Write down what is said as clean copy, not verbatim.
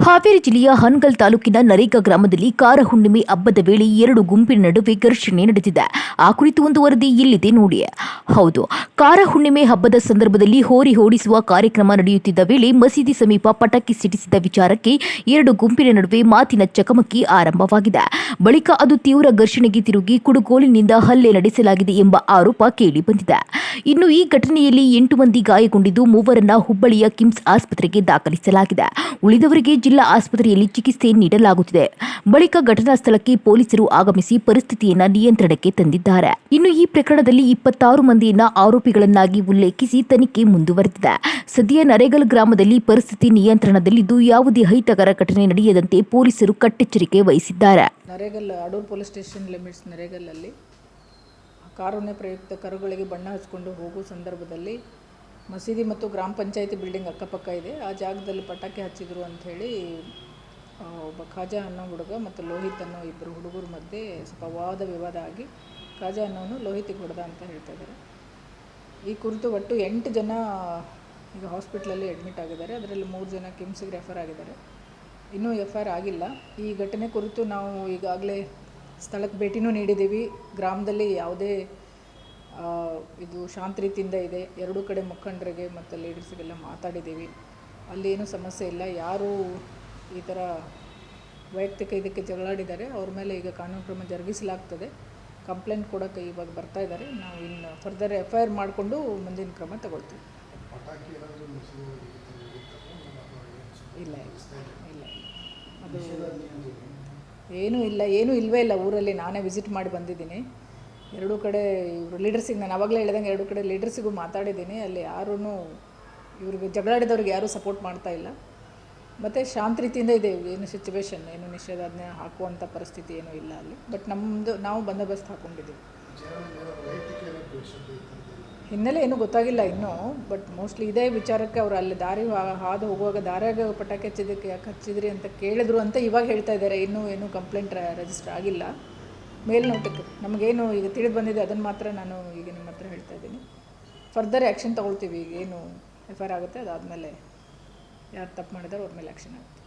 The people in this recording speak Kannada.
ಹಾವೇರಿ ಜಿಲ್ಲೆಯ ಹನಗಲ್ ತಾಲೂಕಿನ ನರೇಗಾ ಗ್ರಾಮದಲ್ಲಿ ಕಾರ ಹುಣ್ಣಿಮೆ ಹಬ್ಬದ ವೇಳೆ ಎರಡು ಗುಂಪಿನ ನಡುವೆ ಘರ್ಷಣೆ ನಡೆದಿದೆ. ಆ ಕುರಿತು ಒಂದು ವರದಿ ಇಲ್ಲಿದೆ ನೋಡಿ. ಹೌದು, ಕಾರ ಹುಣ್ಣಿಮೆ ಹಬ್ಬದ ಸಂದರ್ಭದಲ್ಲಿ ಹೋರಿ ಓಡಿಸುವ ಕಾರ್ಯಕ್ರಮ ನಡೆಯುತ್ತಿದ್ದ ವೇಳೆ ಮಸೀದಿ ಸಮೀಪ ಪಟಾಕಿ ಸಿಡಿಸಿದ ವಿಚಾರಕ್ಕೆ ಎರಡು ಗುಂಪಿನ ನಡುವೆ ಮಾತಿನ ಚಕಮಕಿ ಆರಂಭವಾಗಿದೆ. ಬಳಿಕ ಅದು ತೀವ್ರ ಘರ್ಷಣೆಗೆ ತಿರುಗಿ ಕುಡುಗೋಲಿನಿಂದ ಹಲ್ಲೆ ನಡೆಸಲಾಗಿದೆ ಎಂಬ ಆರೋಪ ಕೇಳಿಬಂದಿದೆ. ಇನ್ನು ಈ ಘಟನೆಯಲ್ಲಿ 8 ಮಂದಿ ಗಾಯಗೊಂಡಿದ್ದು, ಮೂವರನ್ನ ಹುಬ್ಬಳ್ಳಿಯ ಕಿಮ್ಸ್ ಆಸ್ಪತ್ರೆಗೆ ದಾಖಲಿಸಲಾಗಿದೆ. ಉಳಿದವರಿಗೆ ಜಿಲ್ಲಾ ಆಸ್ಪತ್ರೆಯಲ್ಲಿ ಚಿಕಿತ್ಸೆ ನೀಡಲಾಗುತ್ತಿದೆ. ಬಳಿಕ ಘಟನಾ ಸ್ಥಳಕ್ಕೆ ಪೊಲೀಸರು ಆಗಮಿಸಿ ಪರಿಸ್ಥಿತಿಯನ್ನ ನಿಯಂತ್ರಣಕ್ಕೆ ತಂದಿದ್ದಾರೆ. ಇನ್ನು ಈ ಪ್ರಕರಣದಲ್ಲಿ 26 ಮಂದಿಯನ್ನ ಆರೋಪಿಗಳನ್ನಾಗಿ ಉಲ್ಲೇಖಿಸಿ ತನಿಖೆ ಮುಂದುವರೆದಿದೆ. ಸದ್ಯ ನರೇಗಲ್ ಗ್ರಾಮದಲ್ಲಿ ಪರಿಸ್ಥಿತಿ ನಿಯಂತ್ರಣದಲ್ಲಿದ್ದು, ಯಾವುದೇ ಅಹಿತಕರ ಘಟನೆ ನಡೆಯದಂತೆ ಪೊಲೀಸರು ಕಟ್ಟೆಚ್ಚರಿಕೆ ವಹಿಸಿದ್ದಾರೆ. Naregal Aduru police station limits ನರೇಗಲ್ಲಲ್ಲಿ ಕಾರುಣ್ಯ ಪ್ರಯುಕ್ತ ಕರುಗಳಿಗೆ ಬಣ್ಣ ಹಚ್ಕೊಂಡು ಹೋಗುವ ಸಂದರ್ಭದಲ್ಲಿ ಮಸೀದಿ ಮತ್ತು ಗ್ರಾಮ ಪಂಚಾಯತಿ ಬಿಲ್ಡಿಂಗ್ ಅಕ್ಕಪಕ್ಕ ಇದೆ. ಆ ಜಾಗದಲ್ಲಿ ಪಟಾಕಿ ಹಚ್ಚಿದ್ರು ಅಂಥೇಳಿ ಒಬ್ಬ ಖಾಜಾ ಅನ್ನೋ ಹುಡುಗ ಮತ್ತು ಲೋಹಿತ್ ಅನ್ನೋ ಇಬ್ಬರು ಹುಡುಗರ ಮಧ್ಯೆ ಸ್ವಲ್ಪ ವಾದ ವಿವಾದ ಆಗಿ ಖಾಜಾ ಅನ್ನೋನು ಲೋಹಿತಿಗೆ ಹೊಡೆದ ಅಂತ ಹೇಳ್ತಾ ಇದ್ದಾರೆ. ಈ ಕುರಿತು ಒಟ್ಟು 8 ಜನ ಈಗ ಹಾಸ್ಪಿಟ್ಲಲ್ಲಿ ಅಡ್ಮಿಟ್ ಆಗಿದ್ದಾರೆ. ಅದರಲ್ಲಿ 3 ಜನ ಕಿಮ್ಸ್ಗೆ ರೆಫರ್ ಆಗಿದ್ದಾರೆ. ಇನ್ನೂ FIR ಆಗಿಲ್ಲ. ಈ ಘಟನೆ ಕುರಿತು ನಾವು ಈಗಾಗಲೇ ಸ್ಥಳಕ್ಕೆ ಭೇಟಿನೂ ನೀಡಿದ್ದೀವಿ. ಗ್ರಾಮದಲ್ಲಿ ಯಾವುದೇ ಇದು ಶಾಂತ ರೀತಿಯಿಂದ ಇದೆ. ಎರಡೂ ಕಡೆ ಮುಖಂಡರಿಗೆ ಮತ್ತು ಲೀಡರ್ಸ್ಗೆಲ್ಲ ಮಾತಾಡಿದ್ದೀವಿ. ಅಲ್ಲಿ ಏನೂ ಸಮಸ್ಯೆ ಇಲ್ಲ. ಯಾರು ಈ ಥರ ವೈಯಕ್ತಿಕ ಇದಕ್ಕೆ ಜಗಳಾಡಿದ್ದಾರೆ ಅವ್ರ ಮೇಲೆ ಈಗ ಕಾನೂನು ಕ್ರಮ ಜರುಗಿಸಲಾಗ್ತದೆ. ಕಂಪ್ಲೇಂಟ್ ಕೊಡೋಕ್ಕೆ ಇವಾಗ ಬರ್ತಾ ಇದ್ದಾರೆ. ನಾವು ಇನ್ನು ಫರ್ದರ್ FIR ಮಾಡಿಕೊಂಡು ಮುಂದಿನ ಕ್ರಮ ತಗೊಳ್ತೀವಿ. ಇಲ್ಲ ಇಲ್ಲ ಅದು ಏನೂ ಇಲ್ಲವೇ ಇಲ್ಲ. ಊರಲ್ಲಿ ನಾನೇ ವಿಸಿಟ್ ಮಾಡಿ ಬಂದಿದ್ದೀನಿ. ಎರಡೂ ಕಡೆ ಇವರು ಲೀಡರ್ಸಿಗೆ ನಾನು ಆವಾಗಲೇ ಹೇಳಿದಂಗೆ ಎರಡೂ ಕಡೆ ಲೀಡರ್ಸಿಗೂ ಮಾತಾಡಿದ್ದೀನಿ. ಅಲ್ಲಿ ಯಾರೂ ಇವ್ರಿಗೆ ಜಗಳಾಡಿದವ್ರಿಗೆ ಯಾರೂ ಸಪೋರ್ಟ್ ಮಾಡ್ತಾ ಇಲ್ಲ. ಮತ್ತು ಶಾಂತ ರೀತಿಯಿಂದ ಇದೆ. ಏನು ಸಿಚುವೇಶನ್ ಏನು ನಿಷೇಧಾಜ್ಞೆ ಹಾಕುವಂಥ ಪರಿಸ್ಥಿತಿ ಏನೂ ಇಲ್ಲ ಅಲ್ಲಿ. ಬಟ್ ನಾವು ಬಂದೋಬಸ್ತ್ ಹಾಕ್ಕೊಂಡಿದ್ದೀವಿ. ಹಿನ್ನೆಲೆ ಏನೂ ಗೊತ್ತಾಗಿಲ್ಲ ಇನ್ನೂ. ಬಟ್ ಮೋಸ್ಟ್ಲಿ ಇದೇ ವಿಚಾರಕ್ಕೆ ಅವರು ಅಲ್ಲಿ ದಾರಿ ಹಾದು ಹೋಗುವಾಗ ದಾರಿಯಾಗ ಪಟಾಕಿ ಹಚ್ಚಿದ್ದಕ್ಕೆ ಯಾಕೆ ಹಚ್ಚಿದ್ರಿ ಅಂತ ಕೇಳಿದ್ರು ಅಂತ ಇವಾಗ ಹೇಳ್ತಾ ಇದ್ದಾರೆ. ಇನ್ನೂ ಕಂಪ್ಲೇಂಟ್ ರಿಜಿಸ್ಟರ್ ಆಗಿಲ್ಲ. ಮೇಲ್ನೋಟಕ್ಕೆ ನಮಗೇನು ಈಗ ತಿಳಿದು ಬಂದಿದೆ ಅದನ್ನು ಮಾತ್ರ ನಾನು ಈಗ ನಿಮ್ಮ ಹತ್ರ ಹೇಳ್ತಾ ಇದ್ದೀನಿ. ಫರ್ದರ್ ಆ್ಯಕ್ಷನ್ ತೊಗೊಳ್ತೀವಿ. ಈಗ ಏನು FIR ಆಗುತ್ತೆ ಅದಾದಮೇಲೆ ಯಾರು ತಪ್ಪು ಮಾಡಿದಾರೋ ಅವ್ರ ಮೇಲೆ ಆ್ಯಕ್ಷನ್ ಆಗುತ್ತೆ.